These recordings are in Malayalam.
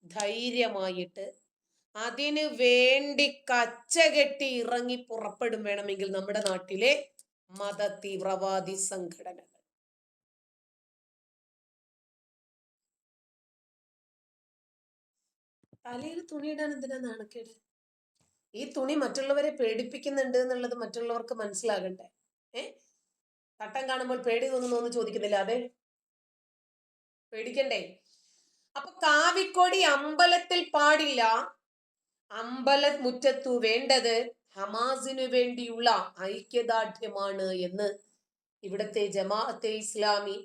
ധൈര്യമായിട്ട് അതിനു വേണ്ടി കച്ചകെട്ടി ഇറങ്ങി പുറപ്പെടും വേണമെങ്കിൽ നമ്മുടെ നാട്ടിലെ മത തീവ്രവാദി സംഘടനകൾ. തലയിൽ തുണിയിടാൻ എന്തിനാ നാണക്കേട്? ഈ തുണി മറ്റുള്ളവരെ പേടിപ്പിക്കുന്നുണ്ട് എന്നുള്ളത് മറ്റുള്ളവർക്ക് മനസ്സിലാകണ്ടേ? തട്ടം കാണുമ്പോൾ പേടി തോന്നുന്നു ചോദിക്കുന്നില്ല? അതെ, പേടിക്കണ്ടേ? അപ്പൊ കാവിക്കൊടി അമ്പലത്തിൽ പാടില്ല. അമ്പലമുറ്റത്തു വേണ്ടത് ഹമാസിനു വേണ്ടിയുള്ള ഐക്യദാർഢ്യമാണ് എന്ന് ഇവിടുത്തെ Jamaat-e Islami,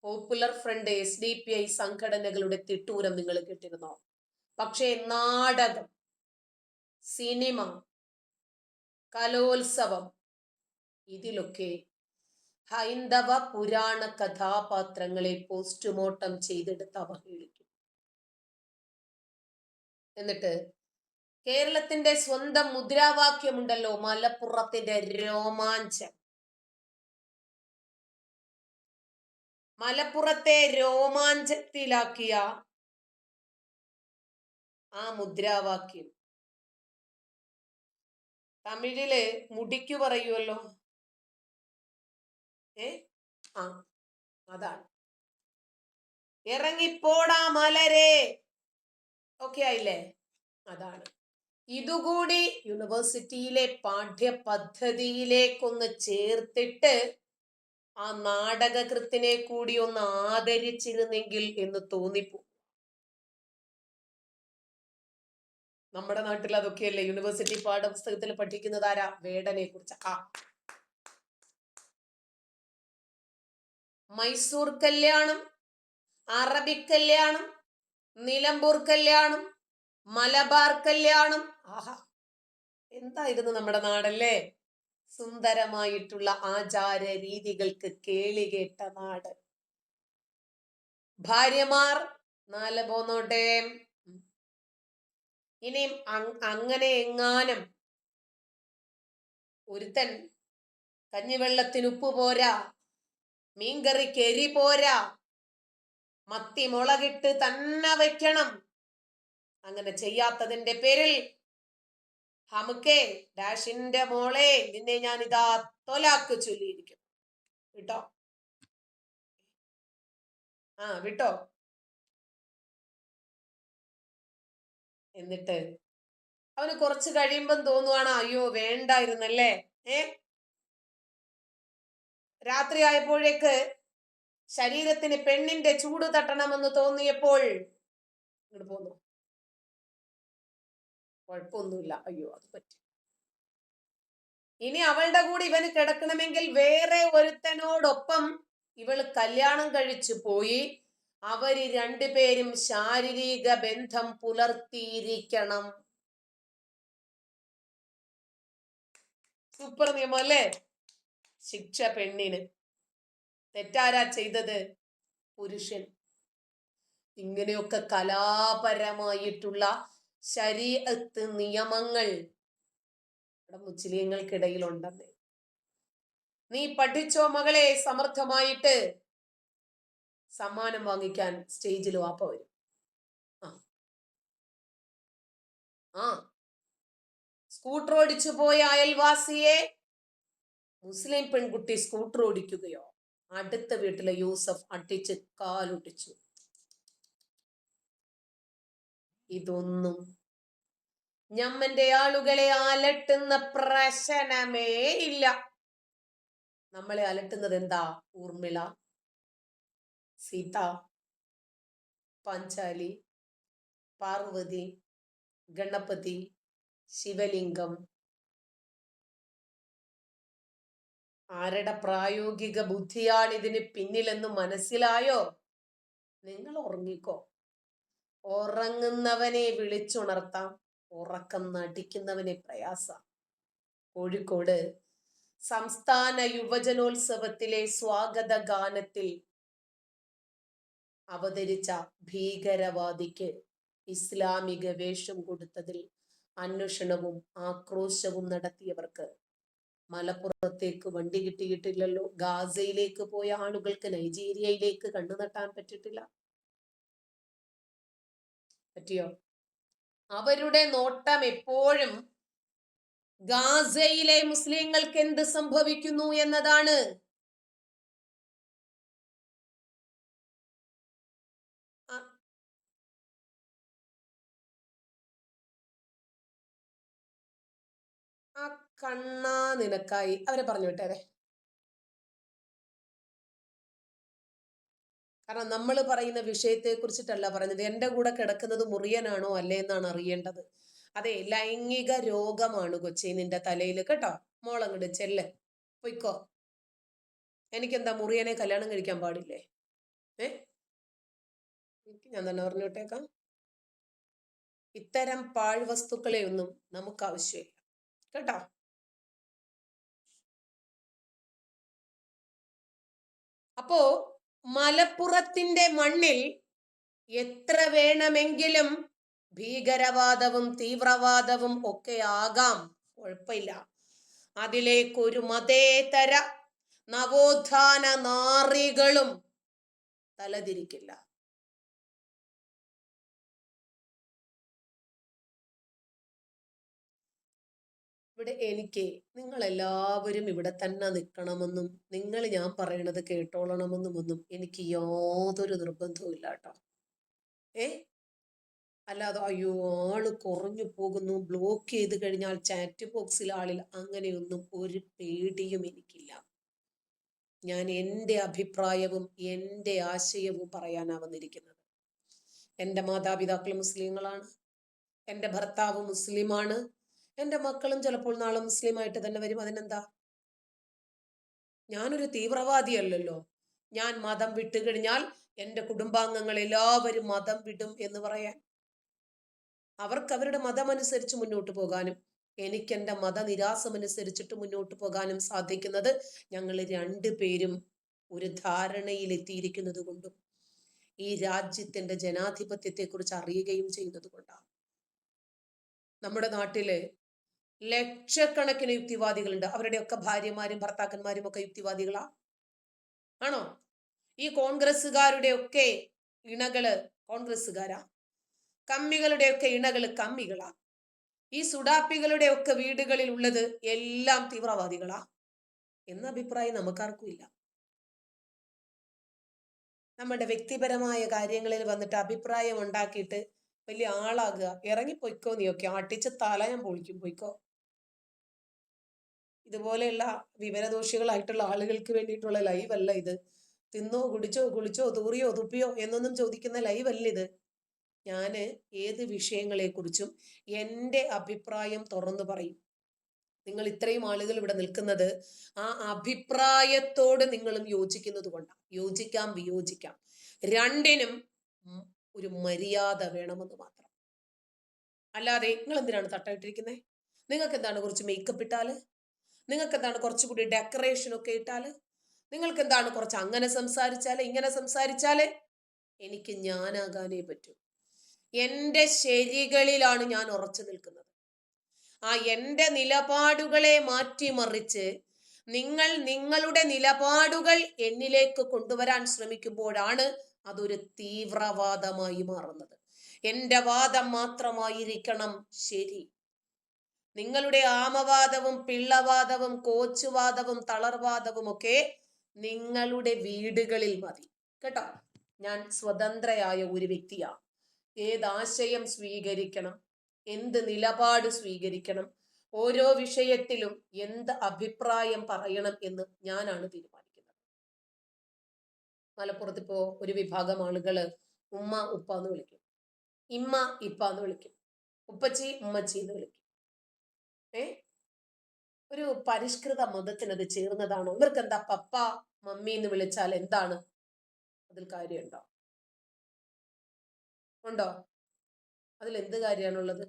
popular front, SDPI സംഘടനകളുടെ തിട്ടൂരം നിങ്ങൾ കേട്ടിരുന്നോ? പക്ഷേ നാടകം, സിനിമ, കലോത്സവം, ഇതിലൊക്കെ ഹൈന്ദവ പുരാണ കഥാപാത്രങ്ങളെ പോസ്റ്റ്മോർട്ടം ചെയ്തെടുത്ത് അവഹേളിക്കും. എന്നിട്ട് കേരളത്തിന്റെ സ്വന്തം മുദ്രാവാക്യമുണ്ടല്ലോ, മലപ്പുറത്തിന്റെ രോമാഞ്ചം. മലപ്പുറത്തെ രോമാഞ്ചത്തിലാക്കിയ ആ മുദ്രാവാക്യം തമിഴില് മുടിക്കു പറയുമല്ലോ. അതാണ് ഇറങ്ങിപ്പോടാ മലരെ, ഓക്കെ ആയില്ലേ? അതാണ്. ഇതുകൂടി യൂണിവേഴ്സിറ്റിയിലെ പാഠ്യപദ്ധതിയിലേക്കൊന്ന് ചേർത്തിട്ട് ആ നാടകകൃത്തിനെ കൂടി ഒന്ന് ആദരിച്ചിരുന്നെങ്കിൽ എന്ന് തോന്നിപ്പോ. നമ്മുടെ നാട്ടിൽ അതൊക്കെയല്ലേ യൂണിവേഴ്സിറ്റി പാഠപുസ്തകത്തിൽ പഠിക്കുന്നത്? ആരാ? വേടനെ കുറിച്ച്. മൈസൂർ കല്യാണം, അറബിക് കല്യാണം, നിലമ്പൂർ കല്യാണം, മലബാർ കല്യാണം. ആഹാ, എന്തായിരുന്നു നമ്മുടെ നാടല്ലേ? സുന്ദരമായിട്ടുള്ള ആചാര രീതികൾക്ക് കേളികേട്ട നാട്. ഭാര്യമാർ 4 പോന്നോട്ടെ. ഇനിയും അങ്ങനെ എങ്ങാനും ഒരുത്തൻ കഞ്ഞിവെള്ളത്തിന് ഉപ്പ് പോരാ, മീൻകറിക്ക് എരി പോരാ, മത്തി മുളകിട്ട് തന്നെ വെക്കണം, അങ്ങനെ ചെയ്യാത്തതിന്റെ പേരിൽ ഹമുക്കേ ഡാഷിന്റെ മോളെ നിന്നെ ഞാൻ ഇതാ തൊലാക്ക് ചൊല്ലിയിരിക്കും. വിട്ടോ? വിട്ടോ? എന്നിട്ട് അവന് കുറച്ച് കഴിയുമ്പം തോന്നുവാണ്, അയ്യോ വേണ്ടായിരുന്നല്ലേ. രാത്രി ആയപ്പോഴേക്ക് ശരീരത്തിന് പെണ്ണിന്റെ ചൂട് തട്ടണമെന്ന് തോന്നിയപ്പോൾ ഇങ്ങോട്ട് പോന്നു. കുഴപ്പമൊന്നുമില്ല, അയ്യോ അത് പറ്റി. ഇനി അവളുടെ കൂടെ ഇവന് കിടക്കണമെങ്കിൽ വേറെ ഒരുത്തനോടൊപ്പം ഇവള് കല്യാണം കഴിച്ചു പോയി. അവര് രണ്ടുപേരും ശാരീരിക ബന്ധം പുലർത്തിയിരിക്കണം. സൂപ്പർ നിയമം അല്ലേ? ശിക്ഷ പെണ്ണിന്. തെറ്റാരാ ചെയ്തത്? പുരുഷൻ. ഇങ്ങനെയൊക്കെ കലാപരമായിട്ടുള്ള ശരീഅത്ത് നിയമങ്ങൾ ഇവിടെ മുസ്ലിങ്ങൾക്കിടയിലുണ്ടെന്ന്. നീ പഠിച്ചോ മകളെ, സമർത്ഥമായിട്ട് സമ്മാനം വാങ്ങിക്കാൻ സ്റ്റേജിൽ വാപ്പ വരും. സ്കൂട്ടർ ഓടിച്ചു പോയ അയൽവാസിയെ മുസ്ലിം പെൺകുട്ടി സ്കൂട്ടർ ഓടിക്കുകയോ, അടുത്ത വീട്ടിലെ യൂസഫ് അടിച്ച് കാലൊട്ടിച്ചു. ഇതൊന്നും ഞമ്മന്റെ ആളുകളെ അലട്ടുന്ന പ്രശ്നമേ ഇല്ല. നമ്മളെ അലട്ടുന്നത് എന്താ? ഊർമിള, സീത, പാഞ്ചാലി, പാർവതി, ഗണപതി, ശിവലിംഗം. ആരുടെ പ്രായോഗിക ബുദ്ധിയാണ് ഇതിന് പിന്നിലെന്ന് മനസ്സിലായോ? നിങ്ങൾ ഉറങ്ങിക്കോ. ഉറങ്ങുന്നവനെ വിളിച്ചുണർത്താം, ഉറക്കം നടിക്കുന്നവനെ പ്രയാസ. കോഴിക്കോട് സംസ്ഥാന യുവജനോത്സവത്തിലെ സ്വാഗത ഗാനത്തിൽ അവതരിച്ച ഭീകരവാദിക്ക് ഇസ്ലാമിക വേഷം കൊടുത്തതിൽ അന്വേഷണവും ആക്രോശവും നടത്തിയവർക്ക് മലപ്പുറത്തേക്ക് വണ്ടി കിട്ടിയിട്ടില്ലല്ലോ. ഗാസയിലേക്ക് പോയ ആളുകൾക്ക് നൈജീരിയയിലേക്ക് കണ്ണു നട്ടാൻ പറ്റിയിട്ടില്ല. പറ്റിയോ? അവരുടെ നോട്ടം എപ്പോഴും ഗാസയിലെ മുസ്ലിങ്ങൾക്ക് എന്ത് സംഭവിക്കുന്നു എന്നതാണ്. ആ കണ്ണാ നിനക്കായി അവരെ പറഞ്ഞു വിട്ടേരെ. കാരണം നമ്മൾ പറയുന്ന വിഷയത്തെ കുറിച്ചിട്ടല്ല പറയുന്നത്. എൻ്റെ കൂടെ കിടക്കുന്നത് മുറിയനാണോ അല്ലേ എന്നാണ് അറിയേണ്ടത്. അതെ, ലൈംഗിക രോഗമാണ് കൊച്ചി നിന്റെ തലയിൽ കേട്ടോ. മോളങ്ങോട്ട് ചെല്ല്, പൊയ്ക്കോ. എനിക്കെന്താ മുറിയനെ കല്യാണം കഴിക്കാൻ പാടില്ലേ? ഞാൻ തന്നെ പറഞ്ഞു വിട്ടേക്കാം. ഇത്തരം പാഴ്വസ്തുക്കളെ ഒന്നും നമുക്ക് ആവശ്യമില്ല കേട്ടോ. അപ്പോ മലപ്പുറത്തിന്റെ മണ്ണിൽ എത്ര വേണമെങ്കിലും ഭീകരവാദവും തീവ്രവാദവും ഒക്കെ ആകാം, കുഴപ്പമില്ല. അതിലേക്കൊരു മതേതര നവോത്ഥാന നാറികളും തലതിരിക്കില്ല. ഇവിടെ എനിക്ക് നിങ്ങളെല്ലാവരും ഇവിടെ തന്നെ നിൽക്കണമെന്നും നിങ്ങൾ ഞാൻ പറയണത് കേട്ടോളണമെന്നും ഒന്നും എനിക്ക് യാതൊരു നിർബന്ധവും ഇല്ല കേട്ടോ. അല്ലാതെ അയ്യോ ആള് കുറഞ്ഞു പോകുന്നു, ബ്ലോക്ക് ചെയ്ത് കഴിഞ്ഞാൽ ചാറ്റ് ബോക്സിൽ ആളിൽ, അങ്ങനെയൊന്നും ഒരു പേടിയും എനിക്കില്ല. ഞാൻ എൻ്റെ അഭിപ്രായവും എൻ്റെ ആശയവും പറയാനാ വന്നിരിക്കുന്നത്. എൻ്റെ മാതാപിതാക്കൾ മുസ്ലിങ്ങളാണ്, എൻ്റെ ഭർത്താവ് മുസ്ലിമാണ്, എൻ്റെ മക്കളും ചിലപ്പോൾ നാളെ മുസ്ലിമായിട്ട് തന്നെ വരും. അതിനെന്താ? ഞാനൊരു തീവ്രവാദിയല്ലല്ലോ. ഞാൻ മതം വിട്ടു കഴിഞ്ഞാൽ എൻ്റെ കുടുംബാംഗങ്ങൾ എല്ലാവരും മതം വിടും എന്ന് പറയാൻ? അവർക്ക് അവരുടെ മതമനുസരിച്ച് മുന്നോട്ട് പോകാനും എനിക്ക് എൻ്റെ മതനിരാസമനുസരിച്ചിട്ട് മുന്നോട്ട് പോകാനും സാധിക്കുന്നത് ഞങ്ങൾ രണ്ടുപേരും ഒരു ധാരണയിൽ എത്തിയിരിക്കുന്നത് കൊണ്ടും ഈ രാജ്യത്തിൻ്റെ ജനാധിപത്യത്തെക്കുറിച്ച് അറിയുകയും ചെയ്യുന്നത് കൊണ്ടാണ്. നമ്മുടെ നാട്ടില് ലക്ഷക്കണക്കിന് യുക്തിവാദികളുണ്ട്. അവരുടെയൊക്കെ ഭാര്യമാരും ഭർത്താക്കന്മാരും ഒക്കെ യുക്തിവാദികളാ ആണോ? ഈ കോൺഗ്രസ്സുകാരുടെ ഒക്കെ ഇണകള് കോൺഗ്രസ്സുകാരാ? കമ്മികളുടെയൊക്കെ ഇണകള് കമ്മികളാ? ഈ സുഡാപ്പികളുടെ ഒക്കെ വീടുകളിൽ ഉള്ളത് എല്ലാം തീവ്രവാദികളാ എന്ന അഭിപ്രായം നമുക്കാർക്കും ഇല്ല. നമ്മുടെ വ്യക്തിപരമായ കാര്യങ്ങളിൽ വന്നിട്ട് അഭിപ്രായം ഉണ്ടാക്കിയിട്ട് വലിയ ആളാകുക. ഇറങ്ങിപ്പോയിക്കോ, നീയൊക്കെ അട്ടിച്ച് തല ഞാൻ പൊളിക്കും, പോയിക്കോ. ഇതുപോലെയുള്ള വിവരദോഷികളായിട്ടുള്ള ആളുകൾക്ക് വേണ്ടിയിട്ടുള്ള ലൈവ് അല്ല ഇത്. തിന്നോ കുടിച്ചോ കുളിച്ചോ തൂറിയോ തുപ്പിയോ എന്നൊന്നും ചോദിക്കുന്ന ലൈവ് അല്ല ഇത്. ഞാൻ ഏത് വിഷയങ്ങളെക്കുറിച്ചും എൻ്റെ അഭിപ്രായം തുറന്നു പറയും. നിങ്ങൾ ഇത്രയും ആളുകൾ ഇവിടെ നിൽക്കുന്നത് ആ അഭിപ്രായത്തോട് നിങ്ങളും യോജിക്കുന്നത് കൊണ്ടാണ്. യോജിക്കാം, വിയോജിക്കാം, രണ്ടിനും ഒരു മര്യാദ വേണമെന്ന് മാത്രം. അല്ലാതെ നിങ്ങൾ എന്തിനാണ് തട്ടയിട്ടിരിക്കുന്നത്? നിങ്ങൾക്ക് എന്താണ് കുറച്ച് മേക്കപ്പ് ഇട്ടാല്? നിങ്ങൾക്ക് എന്താണ് കുറച്ചുകൂടി ഡെക്കറേഷൻ ഒക്കെ ഇട്ടാല്? നിങ്ങൾക്ക് എന്താണ് കുറച്ച് അങ്ങനെ സംസാരിച്ചാല് ഇങ്ങനെ സംസാരിച്ചാല്? എനിക്ക് ഞാനാകാനേ പറ്റൂ. എൻ്റെ ശരികളിലാണ് ഞാൻ ഉറച്ചു നിൽക്കുന്നത്. ആ എൻ്റെ നിലപാടുകളെ മാറ്റിമറിച്ച് നിങ്ങൾ നിങ്ങളുടെ നിലപാടുകൾ എന്നിലേക്ക് കൊണ്ടുവരാൻ ശ്രമിക്കുമ്പോഴാണ് അതൊരു തീവ്രവാദമായി മാറുന്നത്. എൻ്റെ വാദം മാത്രമായിരിക്കണം ശരി. നിങ്ങളുടെ ആമവാദവും പിള്ളവാദവും കോച്ചുവാദവും തളർവാദവും ഒക്കെ നിങ്ങളുടെ വീടുകളിൽ മതി കേട്ടോ. ഞാൻ സ്വതന്ത്രയായ ഒരു വ്യക്തിയാണ്. ഏതാശയം സ്വീകരിക്കണം, എന്ത് നിലപാട് സ്വീകരിക്കണം, ഓരോ വിഷയത്തിലും എന്ത് അഭിപ്രായം പറയണം എന്ന് ഞാനാണ് തീരുമാനിക്കുന്നത്. മലപ്പുറത്ത് ഇപ്പോ ഒരു വിഭാഗം ആളുകള് ഉമ്മ ഉപ്പ എന്ന് വിളിക്കും, ഇമ്മ ഇപ്പ എന്ന് വിളിക്കും, ഉപ്പച്ചി ഉമ്മച്ചി എന്ന് വിളിക്കും. ഒരു പരിഷ്കൃത മതത്തിനത് ചേർന്നതാണോ? ഇവർക്ക് എന്താ പപ്പ മമ്മി എന്ന് വിളിച്ചാൽ എന്താണ് അതിൽ കാര്യമുണ്ടോ? ഉണ്ടോ? അതിൽ എന്ത് കാര്യമാണുള്ളത്?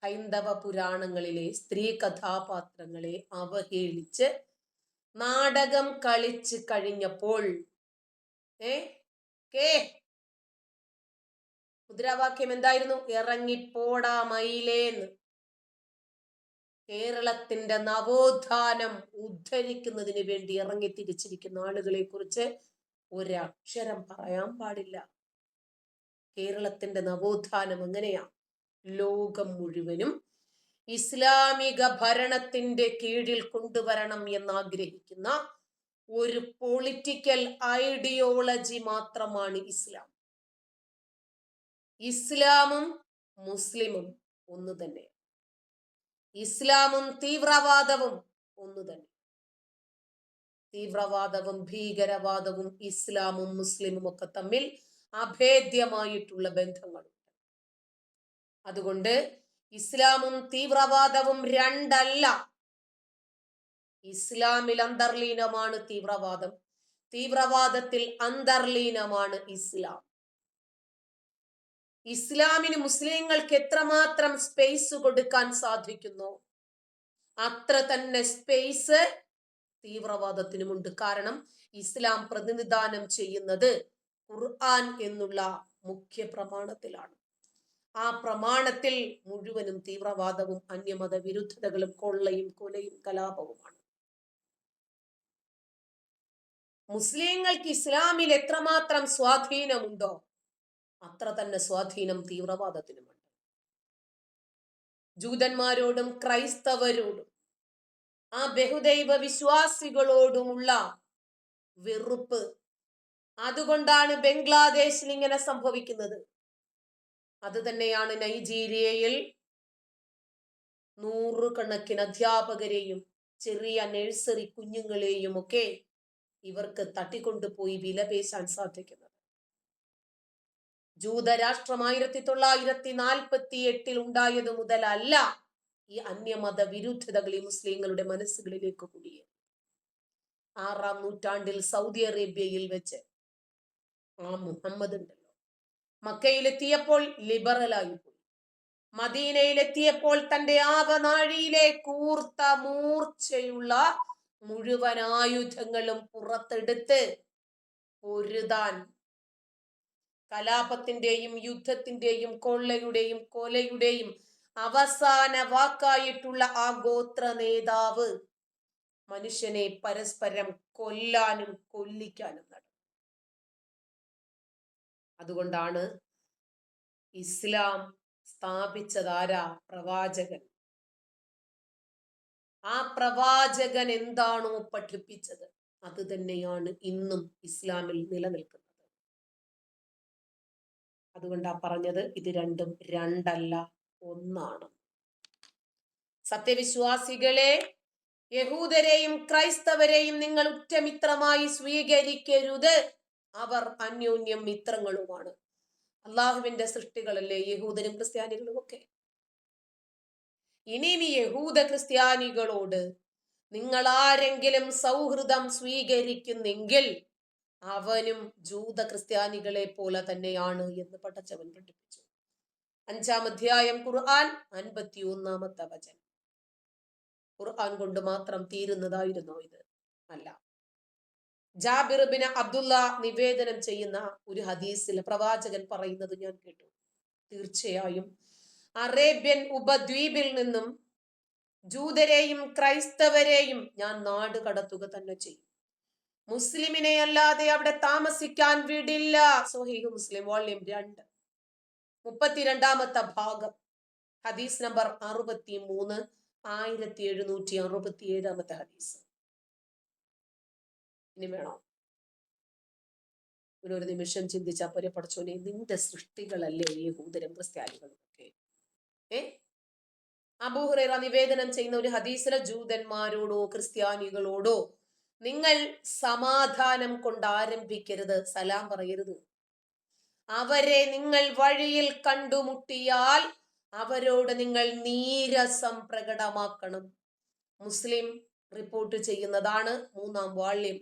ഹൈന്ദവ പുരാണങ്ങളിലെ സ്ത്രീ കഥാപാത്രങ്ങളെ അവഹേളിച്ച് നാടകം കളിച്ച് കഴിഞ്ഞപ്പോൾ മുദ്രാവാക്യം എന്തായിരുന്നു? ഇറങ്ങിപ്പോടാ മയിലേന്ന്. കേരളത്തിന്റെ നവോത്ഥാനം ഉദ്ധരിക്കുന്നതിന് വേണ്ടി ഇറങ്ങി തിരിച്ചിരിക്കുന്ന ആളുകളെ കുറിച്ച് ഒരക്ഷരം പറയാൻ പാടില്ല. കേരളത്തിന്റെ നവോത്ഥാനം എങ്ങനെയാ? ലോകം മുഴുവനും ഇസ്ലാമിക ഭരണത്തിന്റെ കീഴിൽ കൊണ്ടുവരണം എന്നാഗ്രഹിക്കുന്ന ഒരു പൊളിറ്റിക്കൽ ഐഡിയോളജി മാത്രമാണ് ഇസ്ലാം. ഇസ്ലാമും മുസ്ലിമും ഒന്ന് തന്നെ. ഇസ്ലാമും തീവ്രവാദവും ഒന്ന് തന്നെ. തീവ്രവാദവും ഭീകരവാദവും ഇസ്ലാമും മുസ്ലിമും ഒക്കെ തമ്മിൽ അഭേദ്യമായിട്ടുള്ള ബന്ധങ്ങളുണ്ട്. അതുകൊണ്ട് ഇസ്ലാമും തീവ്രവാദവും രണ്ടല്ല. ഇസ്ലാമിൽ അന്തർലീനമാണ് തീവ്രവാദം, തീവ്രവാദത്തിൽ അന്തർലീനമാണ് ഇസ്ലാം. ഇസ്ലാമിന് മുസ്ലിങ്ങൾക്ക് എത്രമാത്രം സ്പേസ് കൊടുക്കാൻ സാധിക്കുന്നു അത്ര തന്നെ സ്പേസ് തീവ്രവാദത്തിനുമുണ്ട്. കാരണം ഇസ്ലാം പ്രതിനിധാനം ചെയ്യുന്നത് ഖുർആൻ എന്നുള്ള മുഖ്യ പ്രമാണത്തിലാണ്. ആ പ്രമാണത്തിൽ മുഴുവനും തീവ്രവാദവും അന്യമത വിരുദ്ധതകളും കൊള്ളയും കൊലയും കലാപവുമാണ്. മുസ്ലിങ്ങൾക്ക് ഇസ്ലാമിൽ എത്രമാത്രം സ്വാധീനമുണ്ടോ അത്ര തന്നെ സ്വാധീനം തീവ്രവാദത്തിനുമുണ്ട്. ജൂതന്മാരോടും ക്രൈസ്തവരോടും ആ ബഹുദൈവ വിശ്വാസികളോടുമുള്ള വെറുപ്പ്, അതുകൊണ്ടാണ് ബംഗ്ലാദേശിൽ ഇങ്ങനെ സംഭവിക്കുന്നത്. അത് തന്നെയാണ് നൈജീരിയയിൽ നൂറുകണക്കിന് അധ്യാപകരെയും ചെറിയ നഴ്സറി കുഞ്ഞുങ്ങളെയും ഒക്കെ ഇവർക്ക് തട്ടിക്കൊണ്ടുപോയി വിലപേശാൻ സാധിക്കുന്നത്. ജൂതരാഷ്ട്രം 1948 ഉണ്ടായത് മുതലല്ല ഈ അന്യമത വിരുദ്ധതകൾ ഈ മുസ്ലിങ്ങളുടെ മനസ്സുകളിലേക്ക് കുടിയേറി. 6-ാം നൂറ്റാണ്ടിൽ സൗദി അറേബ്യയിൽ വെച്ച് ആ മുഹമ്മദ് ഉണ്ടല്ലോ, മക്കയിലെത്തിയപ്പോൾ ലിബറലായി പോയി. മദീനയിലെത്തിയപ്പോൾ തന്റെ ആവനാഴിയിലെ കൂർത്ത മൂർച്ചയുള്ള മുഴുവൻ ആയുധങ്ങളും പുറത്തെടുത്ത് പൊരുതാൻ, കലാപത്തിന്റെയും യുദ്ധത്തിന്റെയും കൊള്ളയുടെയും കൊലയുടെയും അവസാന വാക്കായിട്ടുള്ള ആ ഗോത്ര നേതാവ് മനുഷ്യനെ പരസ്പരം കൊല്ലാനും കൊല്ലിക്കാനും നടന്നു. അതുകൊണ്ടാണ് ഇസ്ലാം സ്ഥാപിച്ചതാരാ? പ്രവാചകൻ. ആ പ്രവാചകൻ എന്താണോ പഠിപ്പിച്ചത് അത് തന്നെയാണ് ഇന്നും ഇസ്ലാമിൽ നിലനിൽക്കുന്നത്. അതുകൊണ്ടാ പറഞ്ഞത് ഇത് രണ്ടും രണ്ടല്ല ഒന്നാണ്. സത്യവിശ്വാസികളെ, യഹൂദരെയും ക്രൈസ്തവരെയും നിങ്ങൾ ഉറ്റമിത്രമായി സ്വീകരിക്കരുത്. അവർ അന്യോന്യം മിത്രങ്ങളുമാണ്. അള്ളാഹുവിന്റെ സൃഷ്ടികളല്ലേ യഹൂദരും ക്രിസ്ത്യാനികളും ഒക്കെ. ഇനിയും ഈ യഹൂദ ക്രിസ്ത്യാനികളോട് നിങ്ങൾ ആരെങ്കിലും സൗഹൃദം സ്വീകരിക്കുന്നെങ്കിൽ അവനും ജൂത ക്രിസ്ത്യാനികളെ പോലെ തന്നെയാണ് എന്ന് പടച്ചവൻ പഠിപ്പിച്ചു. 5-ാം അധ്യായം ഖുർആൻ 51-ാമത്തെ വചനം. ഖുർആൻ കൊണ്ട് മാത്രം തീരുന്നതായിരുന്നോ ഇത്? അല്ല. ജാബിർ ബിൻ അബ്ദുള്ള നിവേദനം ചെയ്യുന്ന ഒരു ഹദീസിൽ പ്രവാചകൻ പറയുന്നത് ഞാൻ കേട്ടു. തീർച്ചയായും അറേബ്യൻ ഉപദ്വീപിൽ നിന്നും ജൂതരെയും ക്രൈസ്തവരെയും ഞാൻ നാട് കടത്തുക തന്നെ ചെയ്യും. മുസ്ലിമിനെ അല്ലാതെ അവിടെ താമസിക്കാൻ വിടില്ല. സ്വഹീഹ് മുസ്ലിം വോള്യം 2 32-ാമത്തെ ഭാഗം ഹദീസ് നമ്പർ 63 1767-ാമത്തെ ഹദീസ്. ഇനി വേണോ? ഒരു നിമിഷം ചിന്തിച്ചാൽ പോരെ, പഠിച്ചോനെ നിന്റെ സൃഷ്ടികളല്ലേ യഹൂദരും ക്രിസ്ത്യാനികളും ഒക്കെ. അബൂ ഹുറൈറ നിവേദനം ചെയ്യുന്ന ഒരു ഹദീസിലെ ജൂതന്മാരോടോ ക്രിസ്ത്യാനികളോടോ നിങ്ങൾ സമാധാനം കൊണ്ട് ആരംഭിക്കരുത്, സലാം പറയരുത്. അവരെ നിങ്ങൾ വഴിയിൽ കണ്ടുമുട്ടിയാൽ അവരോട് നിങ്ങൾ നീരസം പ്രകടമാക്കണം. മുസ്ലിം റിപ്പോർട്ട് ചെയ്യുന്നതാണ്, 3-ാം വാള്യം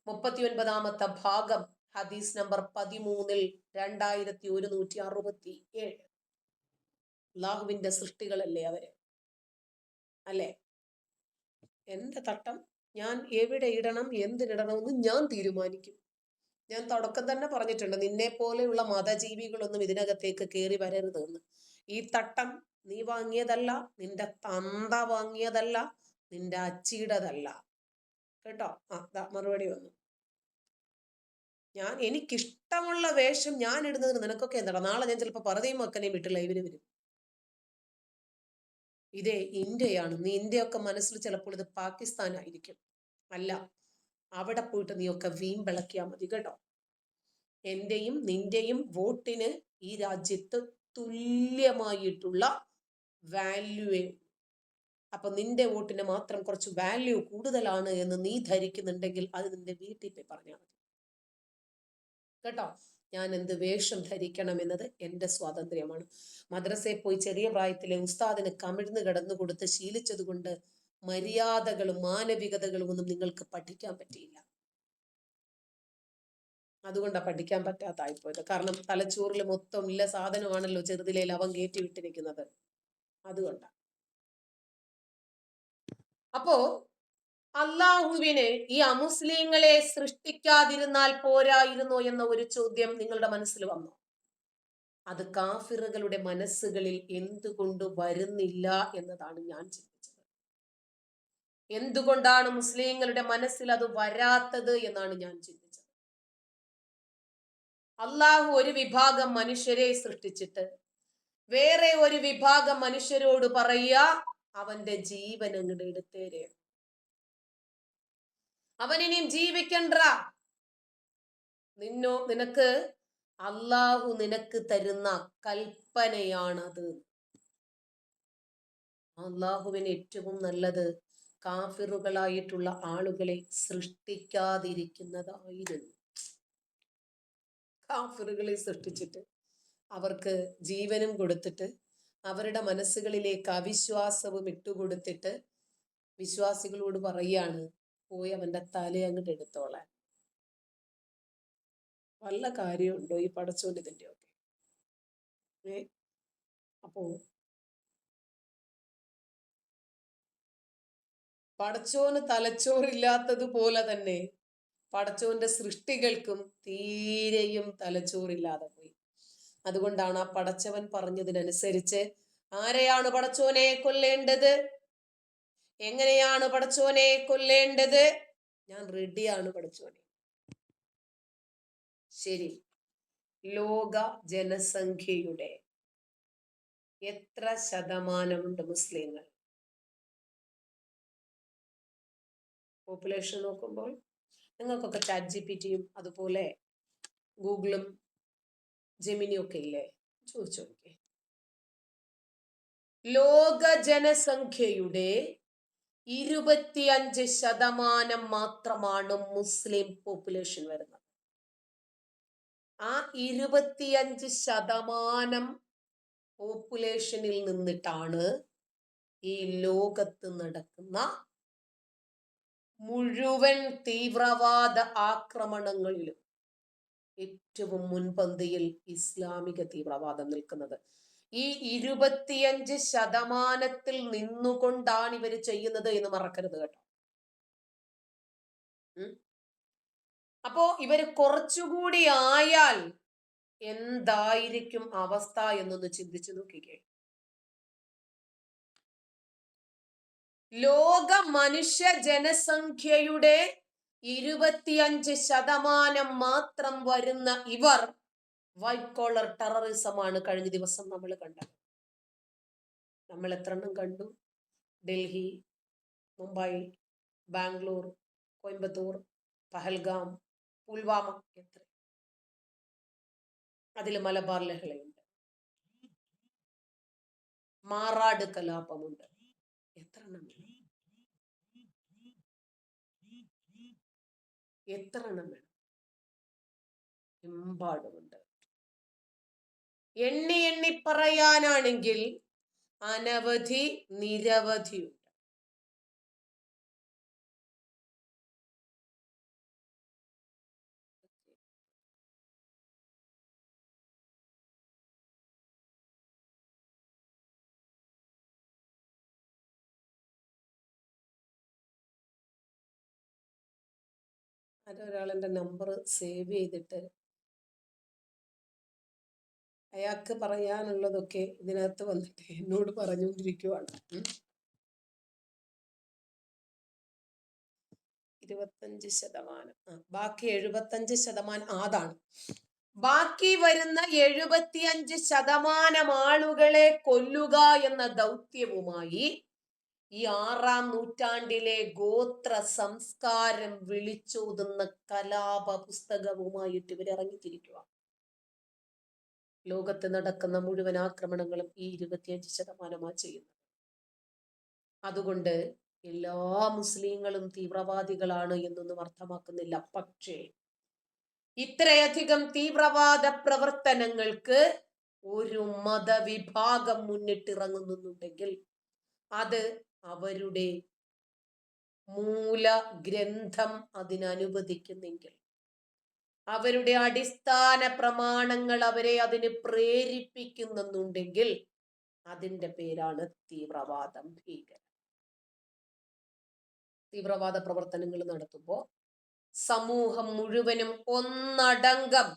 39-ാമത്തെ ഭാഗം ഹദീസ് നമ്പർ 13 2167. അല്ലാഹുവിന്റെ സൃഷ്ടികളല്ലേ അവര്, അല്ലേ? എന്റെ തട്ടം ഞാൻ എവിടെ ഇടണം എന്തിനിടണമെന്ന് ഞാൻ തീരുമാനിക്കും. ഞാൻ തുടക്കം തന്നെ പറഞ്ഞിട്ടുണ്ട്, നിന്നെ പോലെയുള്ള മതജീവികളൊന്നും ഇതിനകത്തേക്ക് കയറി വരരുതെന്ന്. ഈ തട്ടം നീ വാങ്ങിയതല്ല, നിന്റെ തന്ത വാങ്ങിയതല്ല, നിന്റെ അച്ചിയുടേതല്ല കേട്ടോ. മറുപടി വന്നു. എനിക്കിഷ്ടമുള്ള വേഷം ഞാൻ ഇടുന്നതിന് നിനക്കൊക്കെ എന്താ? നാളെ ഞാൻ ചിലപ്പോൾ പറതയും മക്കനെയും വിട്ട് ലൈവിന് വരും. ഇതേ ഇന്ത്യയാണ്. നീ ഇന്ത്യയൊക്കെ മനസ്സിൽ ചിലപ്പോൾ ഇത് പാകിസ്ഥാൻ ആയിരിക്കും. അല്ല, അവിടെ പോയിട്ട് നീയൊക്കെ വീമ്പിളക്കിയാൽ മതി കേട്ടോ. എന്റെയും നിന്റെയും വോട്ടിന് ഈ രാജ്യത്ത് തുല്യമായിട്ടുള്ള വാല്യൂവേ. അപ്പൊ നിന്റെ വോട്ടിന് മാത്രം കുറച്ച് വാല്യൂ കൂടുതലാണ് എന്ന് നീ ധരിക്കുന്നുണ്ടെങ്കിൽ അത് നിന്റെ വീട്ടിൽ പോയി പറഞ്ഞാൽ മതി കേട്ടോ. ഞാൻ എന്ത് വേഷം ധരിക്കണം എന്നത് എൻ്റെ സ്വാതന്ത്ര്യമാണ്. മദ്രസയിൽ പോയി ചെറിയ പ്രായത്തിലെ ഉസ്താദിന് കമിഴ്ന്ന് കിടന്നു കൊടുത്ത് ശീലിച്ചത് കൊണ്ട് മര്യാദകളും മാനവികതകളും ഒന്നും നിങ്ങൾക്ക് പഠിക്കാൻ പറ്റിയില്ല. അതുകൊണ്ടാണ് പഠിക്കാൻ പറ്റാത്തായിപ്പോയത്. കാരണം തലച്ചോറിൽ മൊത്തം ഇല്ല സാധനമാണല്ലോ ചെറുതിലെ ലവം കയറ്റി വിട്ടിരിക്കുന്നത്. അതുകൊണ്ടാണ്. അപ്പോ അള്ളാഹുവിന് ഈ അമുസ്ലിങ്ങളെ സൃഷ്ടിക്കാതിരുന്നാൽ പോരായിരുന്നോ എന്ന ഒരു ചോദ്യം നിങ്ങളുടെ മനസ്സിൽ വന്നു. അത് കാഫിറുകളുടെ മനസ്സുകളിൽ എന്തുകൊണ്ട് വരുന്നില്ല എന്നതാണ് ഞാൻ ചിന്തിച്ചത്. എന്തുകൊണ്ടാണ് മുസ്ലിങ്ങളുടെ മനസ്സിൽ അത് വരാത്തത് എന്നാണ് ഞാൻ ചിന്തിച്ചത്. അള്ളാഹു ഒരു വിഭാഗം മനുഷ്യരെ സൃഷ്ടിച്ചിട്ട് വേറെ ഒരു വിഭാഗം മനുഷ്യരോട് പറയുക, അവന്റെ ജീവൻ അങ്ങോട്ട് എടുത്തേരെ, അവനിനിയും ജീവിക്കണ്ട. നിനക്ക് അള്ളാഹു നിനക്ക് തരുന്ന കൽപ്പനയാണത്. അള്ളാഹുവിന് ഏറ്റവും നല്ലത് കാഫിറുകളായിട്ടുള്ള ആളുകളെ സൃഷ്ടിക്കാതിരിക്കുന്നതായിരുന്നു. കാഫിറുകളെ സൃഷ്ടിച്ചിട്ട് അവർക്ക് ജീവനും കൊടുത്തിട്ട് അവരുടെ മനസ്സുകളിലേക്ക് അവിശ്വാസവും ഇട്ടുകൊടുത്തിട്ട് വിശ്വാസികളോട് പറയാണ്, പോയി അവന്റെ തല അങ്ങോട്ട് എടുത്തോളാൻ. വല്ല കാര്യമുണ്ടോ ഈ പടച്ചോന്റെ ഇതിന്റെ ഒക്കെ? അപ്പോ പടച്ചോന് തലച്ചോറില്ലാത്തതുപോലെ തന്നെ പടച്ചോന്റെ സൃഷ്ടികൾക്കും തീരെയും തലച്ചോറില്ലാതെ പോയി. അതുകൊണ്ടാണ് ആ പടച്ചവൻ പറഞ്ഞതിനനുസരിച്ച് ആരെയാണ് പടച്ചോനെ കൊല്ലേണ്ടത്, എങ്ങനെയാണ് പടച്ചോനെ കൊല്ലേണ്ടത്, ഞാൻ റെഡിയാണ് പടച്ചോനെ. ശരി, ലോക ജനസംഖ്യയുടെ എത്ര ശതമാനമുണ്ട് മുസ്ലിങ്ങൾ? പോപ്പുലേഷൻ നോക്കുമ്പോൾ നിങ്ങൾക്കൊക്കെ ChatGPT അതുപോലെ ഗൂഗിളും ജെമിനിയും ഒക്കെ ഇല്ലേ? ചോദിച്ചു നോക്കേ. ലോക ജനസംഖ്യയുടെ 25% മാത്രമാണ് മുസ്ലിം പോപ്പുലേഷൻ വരുന്നത്. ആ 25% പോപ്പുലേഷനിൽ നിന്നിട്ടാണ് ഈ ലോകത്ത് നടക്കുന്ന മുഴുവൻ തീവ്രവാദ ആക്രമണങ്ങളിലും ഏറ്റവും മുൻപന്തിയിൽ ഇസ്ലാമിക തീവ്രവാദം നിൽക്കുന്നത്. ഈ 25% നിന്നുകൊണ്ടാണ് ഇവർ ചെയ്യുന്നത് എന്ന് മറക്കരുത് കേട്ടോ. അപ്പോ ഇവര് കുറച്ചുകൂടി ആയാൽ എന്തായിരിക്കും അവസ്ഥ എന്നൊന്ന് ചിന്തിച്ചു നോക്കിക്കേ. ലോക മനുഷ്യ ജനസംഖ്യയുടെ 25% മാത്രം വരുന്ന ഇവർ വൈറ്റ് കോളർ ടെററിസമാണ് കഴിഞ്ഞ ദിവസം നമ്മൾ കണ്ടത്. നമ്മൾ എത്ര എണ്ണം കണ്ടു? ഡൽഹി, മുംബൈ, ബാംഗ്ലൂർ, കോയമ്പത്തൂർ, പഹൽഗാം, പുൽവാമ, എത്ര. അതിൽ മലബാർ ലഹളയുണ്ട്, മാറാട് കലാപമുണ്ട്, എത്ര എണ്ണം വേണം? എത്ര എണ്ണം വേണം? എമ്പാടുമുണ്ട്. എണ്ണി എണ്ണി പറയാനാണെങ്കിൽ അനവധി നിരവധിയുണ്ട്. അതൊരാൾ എൻ്റെ നമ്പർ സേവ് ചെയ്തിട്ട് അയാൾക്ക് പറയാനുള്ളതൊക്കെ ഇതിനകത്ത് വന്നിട്ട് എന്നോട് പറഞ്ഞുകൊണ്ടിരിക്കുവാണ്. 25%. ബാക്കി 75% അതാണ്. ബാക്കി വരുന്ന 75% ആളുകളെ കൊല്ലുക എന്ന ദൗത്യവുമായി ഈ 6-ാം നൂറ്റാണ്ടിലെ ഗോത്ര സംസ്കാരം വിളിച്ചോതുന്ന കലാപ പുസ്തകവുമായിട്ട് ഇവരിറങ്ങിത്തിരിക്കുക. ലോകത്ത് നടക്കുന്ന മുഴുവൻ ആക്രമണങ്ങളും ഈ 25%-ആ ചെയ്യുന്നത്. അതുകൊണ്ട് എല്ലാ മുസ്ലിങ്ങളും തീവ്രവാദികളാണ് എന്നൊന്നും അർത്ഥമാക്കുന്നില്ല. പക്ഷേ ഇത്രയധികം തീവ്രവാദ പ്രവർത്തനങ്ങൾക്ക് ഒരു മതവിഭാഗം മുന്നിട്ടിറങ്ങുന്നുണ്ടെങ്കിൽ അത് അവരുടെ മൂലഗ്രന്ഥം അതിനനുവദിക്കുന്നെങ്കിൽ, അവരുടെ അടിസ്ഥാന പ്രമാണങ്ങൾ അവരെ അതിന് പ്രേരിപ്പിക്കുന്നുണ്ടെങ്കിൽ അതിന്റെ പേരാണ് തീവ്രവാദം, ഭീകരം. തീവ്രവാദ പ്രവർത്തനങ്ങൾ നടത്തുമ്പോൾ സമൂഹം മുഴുവനും ഒന്നടങ്കം,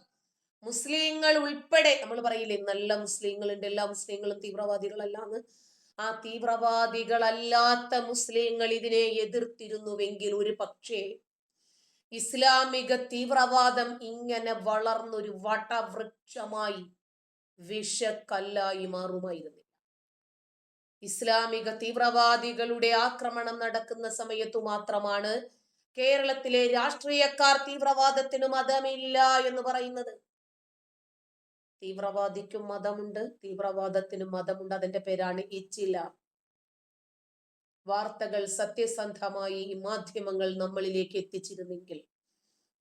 മുസ്ലിങ്ങൾ ഉൾപ്പെടെ, നമ്മൾ പറയില്ലേ നല്ല മുസ്ലിങ്ങളുണ്ട്, എല്ലാ മുസ്ലിങ്ങളും തീവ്രവാദികളല്ലാന്ന്, ആ തീവ്രവാദികളല്ലാത്ത മുസ്ലിങ്ങൾ ഇതിനെ എതിർത്തിരുന്നുവെങ്കിൽ ഒരു പക്ഷേ ഇസ്ലാമിക തീവ്രവാദം ഇങ്ങനെ വളർന്നൊരു വടവൃക്ഷമായി വിഷക്കല്ലായി മാറുമായിരുന്നില്ല. ഇസ്ലാമിക തീവ്രവാദികളുടെ ആക്രമണം നടക്കുന്ന സമയത്തു മാത്രമാണ് കേരളത്തിലെ രാഷ്ട്രീയക്കാർ തീവ്രവാദത്തിന് മതമില്ല എന്ന് പറയുന്നത്. തീവ്രവാദിക്കും മതമുണ്ട്, തീവ്രവാദത്തിനും മതമുണ്ട്. അതിന്റെ പേരാണ് ഇസ്ലാം. വാർത്തകൾ സത്യസന്ധമായി മാധ്യമങ്ങൾ നമ്മളിലേക്ക് എത്തിച്ചിരുന്നെങ്കിൽ,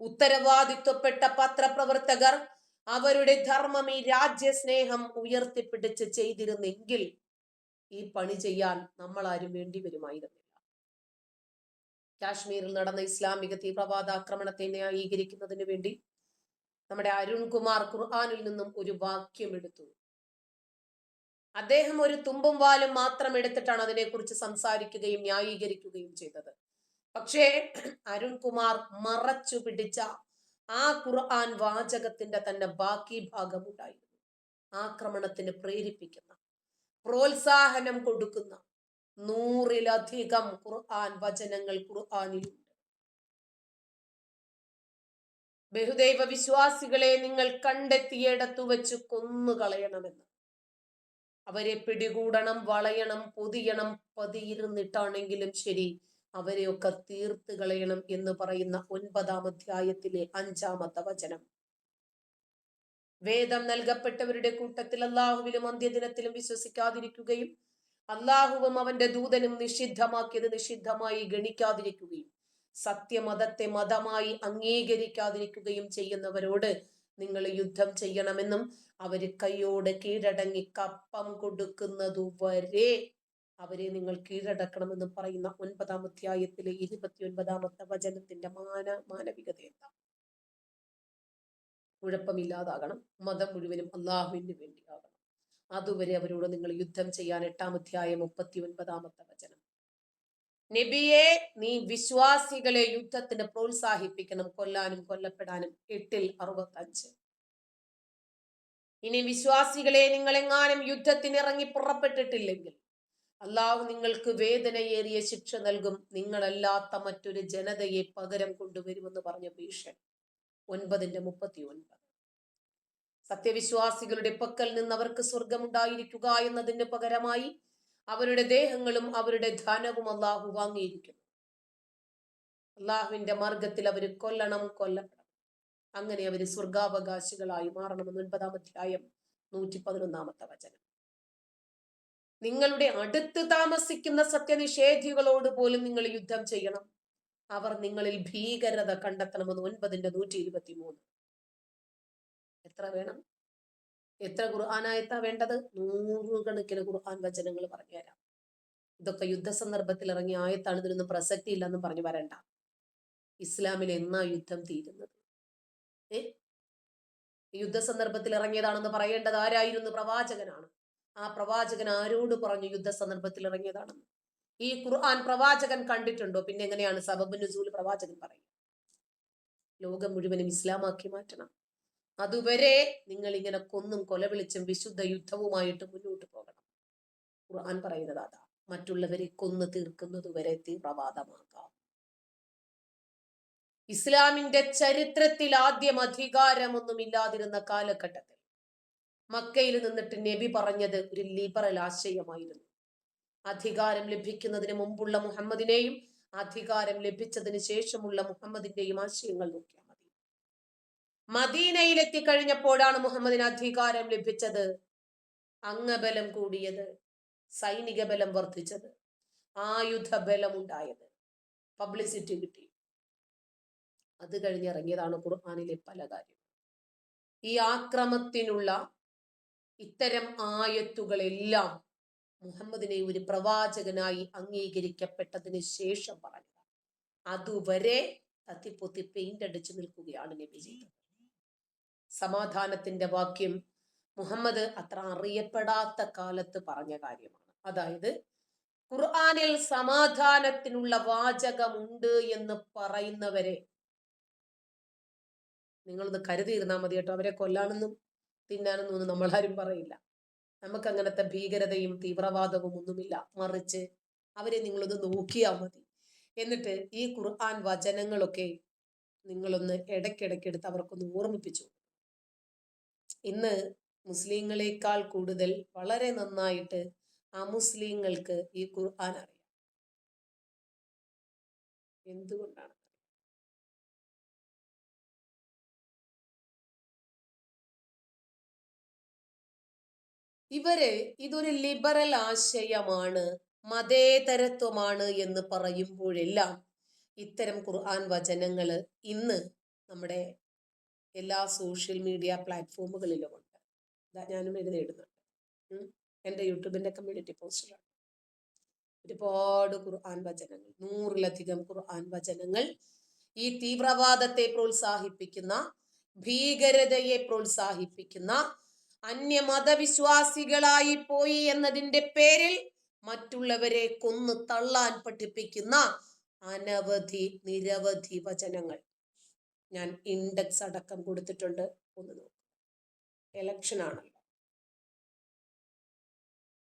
ഉത്തരവാദിത്വപ്പെട്ട പത്രപ്രവർത്തകർ അവരുടെ ധർമ്മം, ഈ രാജ്യസ്നേഹം ഉയർത്തിപ്പിടിച്ച് ചെയ്തിരുന്നെങ്കിൽ ഈ പണി ചെയ്യാൻ നമ്മൾ ആരും വേണ്ടി വരുമായിരുന്നില്ല. കാശ്മീരിൽ നടന്ന ഇസ്ലാമിക തീവ്രവാദ ആക്രമണത്തെ ന്യായീകരിക്കുന്നതിന് വേണ്ടി നമ്മുടെ അരുൺകുമാർ ഖുർആനിൽ നിന്നും ഒരു വാക്യം എടുത്തു. അദ്ദേഹം ഒരു തുമ്പും വാലും മാത്രം എടുത്തിട്ടാണ് അതിനെക്കുറിച്ച് സംസാരിക്കുകയും ന്യായീകരിക്കുകയും ചെയ്തത്. പക്ഷേ അരുൺകുമാർ മറച്ചു പിടിച്ച ആ ഖുർആൻ വാചകത്തിന്റെ തന്നെ ബാക്കി ഭാഗം ഉണ്ടായിരുന്നു. ആക്രമണത്തിന് പ്രേരിപ്പിക്കുന്ന, പ്രോത്സാഹനം കൊടുക്കുന്ന 100-ലധികം ഖുർആൻ വചനങ്ങൾ ഖുർആനിലുണ്ട്. ബഹുദൈവ വിശ്വാസികളെ നിങ്ങൾ കണ്ടെത്തിയിടത്തു വെച്ച് കൊന്നുകളയണമെന്ന്, അവരെ പിടികൂടണം, വളയണം, പൊതിയണം, പതിയിരുന്നിട്ടാണെങ്കിലും ശരി അവരെയൊക്കെ തീർത്ത് കളയണം എന്ന് പറയുന്ന 9-ാം അധ്യായത്തിലെ 5-ാമത്തെ വചനം. വേദം നൽകപ്പെട്ടവരുടെ കൂട്ടത്തിൽ അള്ളാഹുവിലും അന്ത്യദിനത്തിലും വിശ്വസിക്കാതിരിക്കുകയും അള്ളാഹുവും അവന്റെ ദൂതനും നിഷിദ്ധമാക്കിയത് നിഷിദ്ധമായി ഗണിക്കാതിരിക്കുകയും സത്യമതത്തെ മതമായി അംഗീകരിക്കാതിരിക്കുകയും ചെയ്യുന്നവരോട് നിങ്ങൾ യുദ്ധം ചെയ്യണമെന്നും അവര് കൈയോടെ കീഴടങ്ങി കപ്പം കൊടുക്കുന്നതുവരെ അവരെ നിങ്ങൾ കീഴടക്കണമെന്നും പറയുന്ന 9-ാം അധ്യായത്തിലെ 29-ാമത്തെ വചനത്തിന്റെ മാനവികത എന്താ? കുഴപ്പമില്ലാതാകണം, മതം മുഴുവനും അള്ളാഹുവിന് വേണ്ടി ആകണം, അതുവരെ അവരോട് നിങ്ങൾ യുദ്ധം ചെയ്യാൻ. 8-ാം അധ്യായം 39-ാമത്തെ വചനം. നബിയെ, നീ വിശ്വാസികളെ യുദ്ധത്തിന് പ്രോത്സാഹിപ്പിക്കണം, കൊല്ലാനും കൊല്ലപ്പെടാനും. 8-65. ഇനി വിശ്വാസികളെ, നിങ്ങളെങ്ങാനും യുദ്ധത്തിന് ഇറങ്ങി പുറപ്പെട്ടിട്ടില്ലെങ്കിൽ അള്ളാഹു നിങ്ങൾക്ക് വേദനയേറിയ ശിക്ഷ നൽകും, നിങ്ങളല്ലാത്ത മറ്റൊരു ജനതയെ പകരം കൊണ്ടുവരുമെന്ന് പറഞ്ഞ ഭീഷണി. 9-39. സത്യവിശ്വാസികളുടെ പക്കൽ നിന്ന് അവർക്ക് സ്വർഗമുണ്ടായിരിക്കുക എന്നതിന് പകരമായി അവരുടെ ദേഹങ്ങളും അവരുടെ ധനവും അള്ളാഹു വാങ്ങിയിരിക്കുന്നു. അള്ളാഹുവിന്റെ മാർഗത്തിൽ അവർ കൊല്ലപ്പെടണം. അങ്ങനെ അവർ സ്വർഗാവകാശികളായി മാറണമെന്ന് 9-ാം അധ്യായം 111-ാമത്തെ വചനം. നിങ്ങളുടെ അടുത്ത് താമസിക്കുന്ന സത്യനിഷേധികളോട് പോലും നിങ്ങൾ യുദ്ധം ചെയ്യണം, അവർ നിങ്ങളിൽ ഭീകരത കണ്ടെത്തണമെന്ന് 9-123. എത്ര വേണം? എത്ര ഖുർആനായത്താ വേണ്ടത്? 100 കണക്കിന് ഖുർആൻ വചനങ്ങൾ പറഞ്ഞുതരാം. ഇതൊക്കെ യുദ്ധസന്ദർഭത്തിൽ ഇറങ്ങിയ ആയത്താണ്, ഇതിനൊന്നും പ്രസക്തി ഇല്ലെന്ന് പറഞ്ഞു വരണ്ട. ഇസ്ലാമിൽ എന്നാ യുദ്ധം തീരുന്നത്? യുദ്ധസന്ദർഭത്തിൽ ഇറങ്ങിയതാണെന്ന് പറയേണ്ടത് ആരായിരുന്നു? പ്രവാചകനാണ്. ആ പ്രവാചകൻ ആരോട് പറഞ്ഞു യുദ്ധസന്ദർഭത്തിൽ ഇറങ്ങിയതാണെന്ന്? ഈ ഖുർആൻ പ്രവാചകൻ കണ്ടിട്ടുണ്ടോ? പിന്നെ എങ്ങനെയാണ് സബബ് നുസൂൽ പ്രവാചകൻ പറയും? ലോകം മുഴുവനും ഇസ്ലാമാക്കി മാറ്റണം. അതുവരെ നിങ്ങൾ ഇങ്ങനെ കൊന്നും കൊലവിളിച്ചും വിശുദ്ധ യുദ്ധവുമായിട്ട് മുന്നോട്ട് പോകണം. ഖുർആൻ പറയുന്നത് അതാ. മറ്റുള്ളവരെ കൊന്നു തീർക്കുന്നത് വരെ തീവ്രവാദമാകാം. ഇസ്ലാമിന്റെ ചരിത്രത്തിൽ ആദ്യം അധികാരമൊന്നുമില്ലാതിരുന്ന കാലഘട്ടത്തിൽ മക്കയിൽ നിന്നിട്ട് നബി പറഞ്ഞത് ഒരു ലിബറൽ ആശയമായിരുന്നു. അധികാരം ലഭിക്കുന്നതിന് മുമ്പുള്ള മുഹമ്മദിനെയും അധികാരം ലഭിച്ചതിന് ശേഷമുള്ള മുഹമ്മദിന്റെയും ആശയങ്ങൾ നോക്കിയാൽ മതി. മദീനയിലെത്തി കഴിഞ്ഞപ്പോഴാണ് മുഹമ്മദിന് അധികാരം ലഭിച്ചത്. അംഗബലം കൂടിയത്, സൈനിക ബലം വർദ്ധിച്ചത്, ആയുധ ബലം ഉണ്ടായത്, പബ്ലിസിറ്റി കിട്ടി. അത് കഴിഞ്ഞിറങ്ങിയതാണ് ഖുർആനിലെ പല കാര്യം. ഈ ആക്രമത്തിനുള്ള ഇത്തരം ആയത്തുകളെല്ലാം മുഹമ്മദിനെ ഒരു പ്രവാചകനായി അംഗീകരിക്കപ്പെട്ടതിന് ശേഷം പറഞ്ഞതാണ്. അതുവരെ തത്തിപ്പൊത്തി പെയിന്റ് അടിച്ചു നിൽക്കുകയാണ് നബി ചെയ്തത്. സമാധാനത്തിന്റെ വാക്യം മുഹമ്മദ് അത്ര അറിയപ്പെടാത്ത കാലത്ത് പറഞ്ഞ കാര്യമാണ്. അതായത് ഖുർആനിൽ സമാധാനത്തിനുള്ള വാചകമുണ്ട് എന്ന് പറയുന്നവരെ നിങ്ങളൊന്ന് കരുതിയിരുന്നാൽ മതി കേട്ടോ. അവരെ കൊല്ലാനൊന്നും തിന്നാനൊന്നും ഒന്നും നമ്മളാരും പറയില്ല. നമുക്ക് അങ്ങനത്തെ ഭീകരതയും തീവ്രവാദവും ഒന്നുമില്ല. മറിച്ച് അവരെ നിങ്ങളൊന്ന് നോക്കിയാൽ മതി. എന്നിട്ട് ഈ ഖുർആൻ വചനങ്ങളൊക്കെ നിങ്ങളൊന്ന് ഇടയ്ക്കിടയ്ക്കെടുത്ത് അവർക്കൊന്ന് ഓർമ്മിപ്പിച്ചു. ഇന്ന് മുസ്ലിങ്ങളെക്കാൾ കൂടുതൽ വളരെ നന്നായിട്ട് അമുസ്ലിങ്ങൾക്ക് ഈ ഖുർആൻ അറിയാം. എന്തുകൊണ്ടാണ്? ഇവര് ഇതൊരു ലിബറൽ ആശയമാണ്, മതേതരത്വമാണ് എന്ന് പറയുമ്പോഴെല്ലാം ഇത്തരം ഖുർആൻ വചനങ്ങൾ ഇന്ന് നമ്മുടെ എല്ലാ സോഷ്യൽ മീഡിയ പ്ലാറ്റ്ഫോമുകളിലും ഉണ്ട്. ഞാനും എഴുതിയിടുന്നുണ്ട്. എൻ്റെ യൂട്യൂബിൻ്റെ കമ്മ്യൂണിറ്റി പോസ്റ്റിലാണ് ഒരുപാട് ഖുർആൻ വചനങ്ങൾ, 100-ലധികം ഖുർആൻ വചനങ്ങൾ ഈ തീവ്രവാദത്തെ പ്രോത്സാഹിപ്പിക്കുന്ന, ഭീകരതയെ പ്രോത്സാഹിപ്പിക്കുന്ന, അന്യമതവിശ്വാസികളായി പോയി എന്നതിൻ്റെ പേരിൽ മറ്റുള്ളവരെ കൊന്നു തള്ളാൻ പഠിപ്പിക്കുന്ന നിരവധി വചനങ്ങൾ ഞാൻ ഇൻഡെക്സ് അടക്കം കൊടുത്തിട്ടുണ്ട്. ഒന്ന് നോക്കുക. എലക്ഷൻ ആണല്ലോ,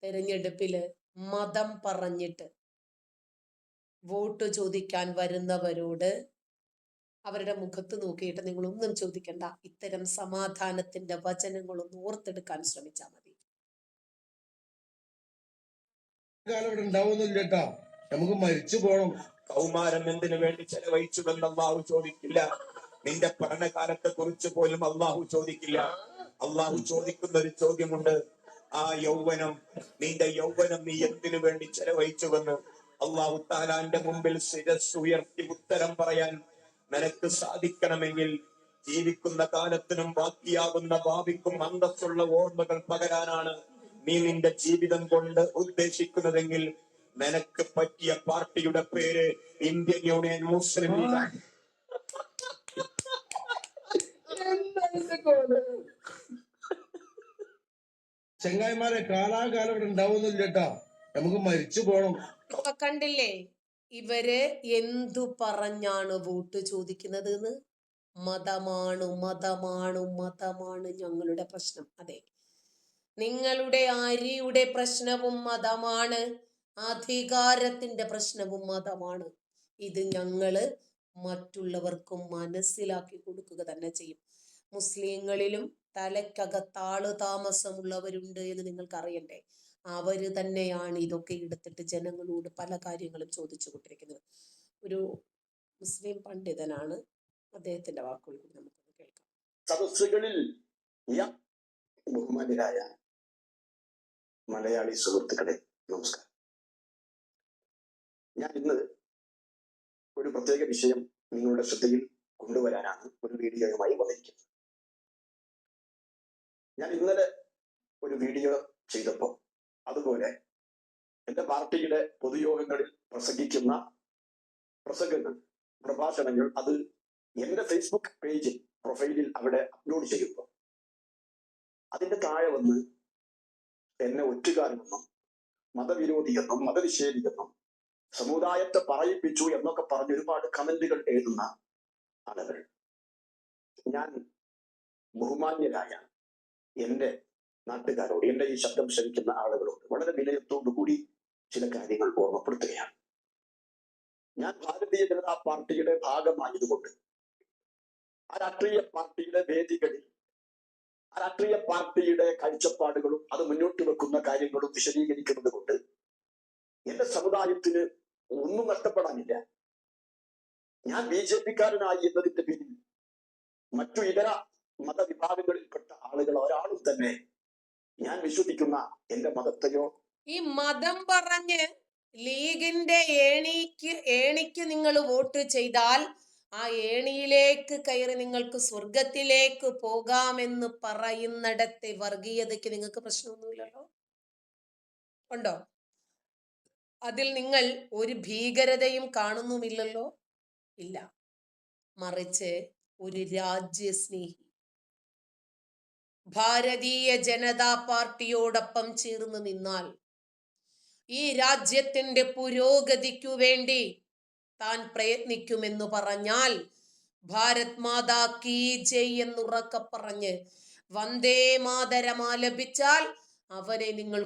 തെരഞ്ഞെടുപ്പില് മതം പറഞ്ഞിട്ട് വോട്ട് ചോദിക്കാൻ വരുന്നവരോട് അവരുടെ മുഖത്ത് നോക്കിയിട്ട് നിങ്ങളൊന്നും ചോദിക്കണ്ട, ഇത്തരം സമാധാനത്തിന്റെ വചനങ്ങളൊന്ന് ഓർത്തെടുക്കാൻ ശ്രമിച്ചാൽ മതി. നമുക്ക് മരിച്ചു പോകണം. കൗമാരം എന്തിനു വേണ്ടി ചെലവഴിച്ചുവെന്ന് അള്ളാഹു ചോദിക്കില്ല. നിന്റെ പഠനകാലത്തെ കുറിച്ച് പോലും അള്ളാഹു ചോദിക്കില്ല. അള്ളാഹു ചോദിക്കുന്ന ഒരു ചോദ്യമുണ്ട്, ആ യൗവനം, നിന്റെ യൗവനം നീ എന്തിനു വേണ്ടി ചെലവഴിച്ചുവെന്ന് അള്ളാഹു താലാന്റെ മുമ്പിൽ ശിരസ് ഉയർത്തി ഉത്തരം പറയാൻ നിനക്ക് സാധിക്കണമെങ്കിൽ ജീവിക്കുന്ന കാലത്തിനും ബാക്കിയാകുന്ന ഭാവിക്കും അന്തസ്സുള്ള ഓർമ്മകൾ പകരാനാണ് നീ നിന്റെ ജീവിതം കൊണ്ട് ഉദ്ദേശിക്കുന്നതെങ്കിൽ നിനക്ക് പറ്റിയ പാർട്ടിയുടെ പേര് ഇന്ത്യൻ യൂണിയൻ മുസ്ലിം ലീഗ്. ചെങ്ങായിമാരെ കാലാകാലം ഇവിടെ ഉണ്ടാവുന്നില്ല, നമുക്ക് മരിച്ചു പോണം. കണ്ടില്ലേ ഇവര് എന്തു പറഞ്ഞാണ് വോട്ട് ചോദിക്കുന്നത് എന്ന്? മതമാണ് ഞങ്ങളുടെ പ്രശ്നം. അതെ, നിങ്ങളുടെ അരിയുടെ പ്രശ്നവും മതമാണ്, അധികാരത്തിന്റെ പ്രശ്നവും മതമാണ്. ഇത് ഞങ്ങള് മറ്റുള്ളവർക്കും മനസ്സിലാക്കി കൊടുക്കുക തന്നെ ചെയ്യും. മുസ്ലിങ്ങളിലും തലയ്ക്കകത്താള് താമസമുള്ളവരുണ്ട് എന്ന് നിങ്ങൾക്ക് അറിയണ്ടേ. അവര് തന്നെയാണ് ഇതൊക്കെ എടുത്തിട്ട് ജനങ്ങളോട് പല കാര്യങ്ങളും ചോദിച്ചു കൊണ്ടിരിക്കുന്നത്. ഒരു മുസ്ലിം പണ്ഡിതനാണ്, അദ്ദേഹത്തിന്റെ വാക്കുകൾ കൂടി നമുക്കൊന്ന് കേൾക്കാം. സദസ്സുകളിൽ ബഹുമാന്യരായ മലയാളി സുഹൃത്തുക്കളെ നമസ്കാരം. ഞാൻ ഇന്ന് ഒരു പ്രത്യേക വിഷയം നിങ്ങളുടെ ശ്രദ്ധയിൽ കൊണ്ടുവരാനാണ് ഒരു വീഡിയോയുമായി വന്നിരിക്കുന്നത്. ഞാൻ ഇന്നലെ ഒരു വീഡിയോ ചെയ്തപ്പോൾ അതുപോലെ എന്റെ പാർട്ടിയുടെ പൊതുയോഗങ്ങളിൽ പ്രസംഗിക്കുന്ന പ്രസംഗങ്ങൾ, പ്രഭാഷണങ്ങൾ അത് എന്റെ ഫേസ്ബുക്ക് പേജിൽ പ്രൊഫൈലിൽ അവിടെ അപ്ലോഡ് ചെയ്യുമ്പോൾ അതിന്റെ താഴെ വന്ന് എന്നെ ഒറ്റുകാരനെന്നും മതവിരോധിയെന്നും മതനിഷേധിയെന്നും സമുദായത്തെ പറയിപ്പിച്ചു എന്നൊക്കെ പറഞ്ഞ് ഒരുപാട് കമന്റുകൾ എഴുതുന്ന ആളുകൾ, ഞാൻ ബഹുമാന്യരായ എന്റെ നാട്ടുകാരോട്, എന്റെ ഈ ശബ്ദം ശ്രവിക്കുന്ന ആളുകളോട് വളരെ വിനയത്തോടു കൂടി ചില കാര്യങ്ങൾ ഓർമ്മപ്പെടുത്തുകയാണ്. ഞാൻ ഭാരതീയ ജനതാ പാർട്ടിയുടെ ഭാഗമായതുകൊണ്ട് ആ രാഷ്ട്രീയ പാർട്ടിയുടെ വേദികളിൽ ആ രാഷ്ട്രീയ പാർട്ടിയുടെ കാഴ്ചപ്പാടുകളും അത് മുന്നോട്ട് വെക്കുന്ന കാര്യങ്ങളും വിശദീകരിക്കുന്നത് കൊണ്ട് എന്റെ സമുദായത്തിന് ഒന്നും നഷ്ടപ്പെടാനില്ല. ഞാൻ BJP-ക്കാരനായി എന്നതിന്റെ പേരിൽ മറ്റു ഇതര മതവിഭാഗങ്ങളിൽപ്പെട്ട ആളുകൾ ഒരാളും തന്നെ ഞാൻ വിശ്വസിക്കുന്ന എന്റെ മതത്തെയോ ഈ മതം പറഞ്ഞ് ലീഗിന്റെ ഏണിക്ക് നിങ്ങൾ വോട്ട് ചെയ്താൽ ആ ഏണിയിലേക്ക് കയറി നിങ്ങൾക്ക് സ്വർഗത്തിലേക്ക് പോകാമെന്ന് പറയുന്നിടത്തെ വർഗീയതയ്ക്ക് നിങ്ങൾക്ക് പ്രശ്നമൊന്നുമില്ലല്ലോ, ഉണ്ടോ? അതിൽ നിങ്ങൾ ഒരു ഭീകരതയും കാണുന്നുമില്ലല്ലോ, ഇല്ല. മറിച്ച് ഒരു രാജ്യസ്നേഹി ഭാരതീയ ജനതാ പാർട്ടിയോടൊപ്പം ചേർന്ന് നിന്നാൽ ഈ രാജ്യത്തിന്റെ പുരോഗതിക്കു വേണ്ടി താൻ പ്രയത്നിക്കുമെന്ന് പറഞ്ഞാൽ ഭാരത് മാതാ കീ ജയ് എന്നുറക്കെ പറഞ്ഞ് വന്ദേ മാതരം ആലപിച്ചാൽ അവനെ നിങ്ങൾ